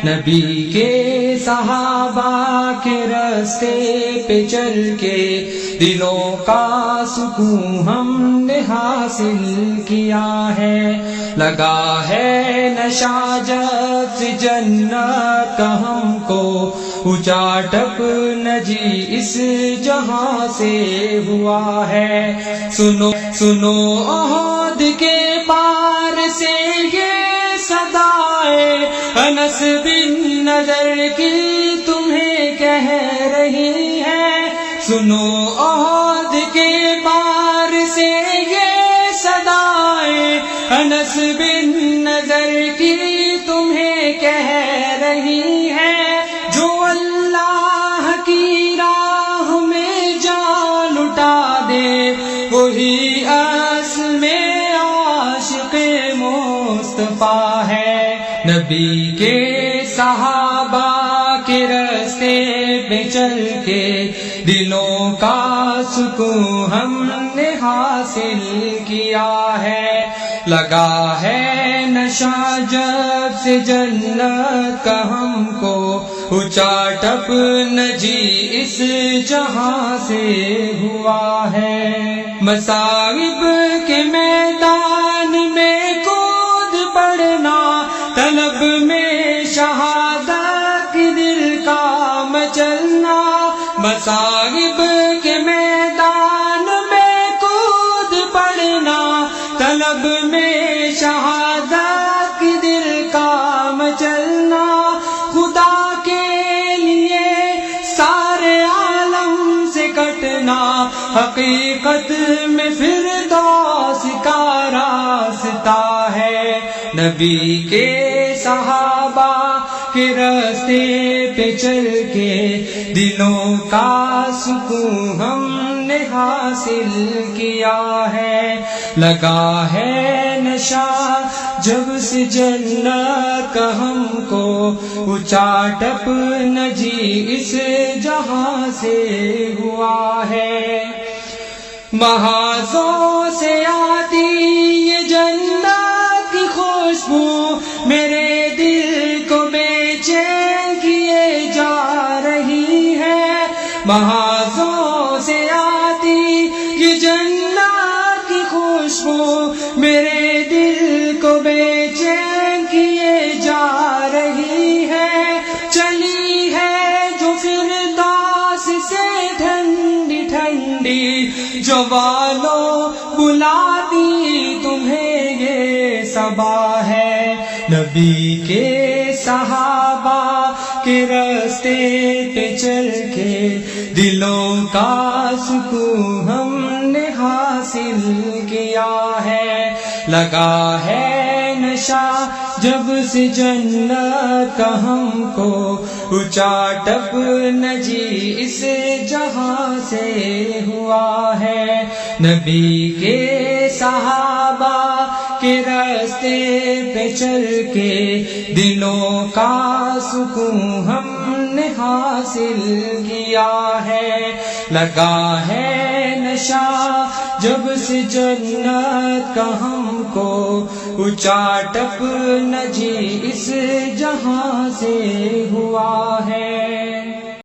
نبی کے صحابہ کے راستے پہ چل کے دلوں کا سکون ہم نے حاصل کیا ہے، لگا ہے نشہ جب سے جنت کا ہم کو، اونچا ٹپ نہ جی اس جہاں سے ہوا ہے۔ سنو سنو احد کے پار سے یہ صدائے انس بن نضر کی تمہیں کہہ رہی ہے، سنو احد کے پار سے یہ صدائے انس بن نضر کی تمہیں کہہ رہی ہے، جو اللہ کی راہ میں جان لٹا دے وہی اصل میں عاشق مصطفیٰ ہے۔ نبی کے صحابہ کے راستے پہ چل کے دلوں کا سکون ہم نے حاصل کیا ہے، لگا ہے نشہ جب سے جنت کا ہم کو، اونچا ٹپ نہ جی اس جہاں سے ہوا ہے۔ مصائب کے میدان میں کود پڑنا، طلب میں شہادت دل کا مچلنا، مصائب کے میدان میں کود پڑنا، طلب میں شہادت دل کا مچلنا، خدا کے لیے سارے عالم سے کٹنا، حقیقت میں فردوس کا راستہ ہے۔ نبی کے صحابہ کے راستے پہ چل کے دلوں کا سکون ہم نے حاصل کیا ہے، لگا ہے نشہ جب سے جنت کا ہم کو، اونچا ٹپ نہ جی اس جہاں سے ہوا ہے۔ محاذوں سے آتی یہ جنت کی خوشبو میرے دل کو بے چین کیے جا رہی ہے، محاذوں سے آتی یہ جنت کی خوشبو میرے دل کو بے چین کیے جا رہی ہے، چلی ہے جو فردوس سے ٹھنڈی ٹھنڈی، جو والو بلاتی تمہیں یہ صبا ہے۔ نبی کے صحابہ کے راستے پہ چل کے دلوں کا سکون ہم نے حاصل کیا ہے، لگا ہے نشہ جب سے جنت کا ہم کو، اونچا ٹپ نہ جی اس جہاں سے ہوا ہے۔ نبی کے صحابہ کے راستے پہ چل کے دلوں کا سکون ہم نے حاصل کیا ہے، لگا ہے نشہ جب سے جنت کا ہم کو، اونچا ٹپ نہ جی اس جہاں سے ہوا ہے۔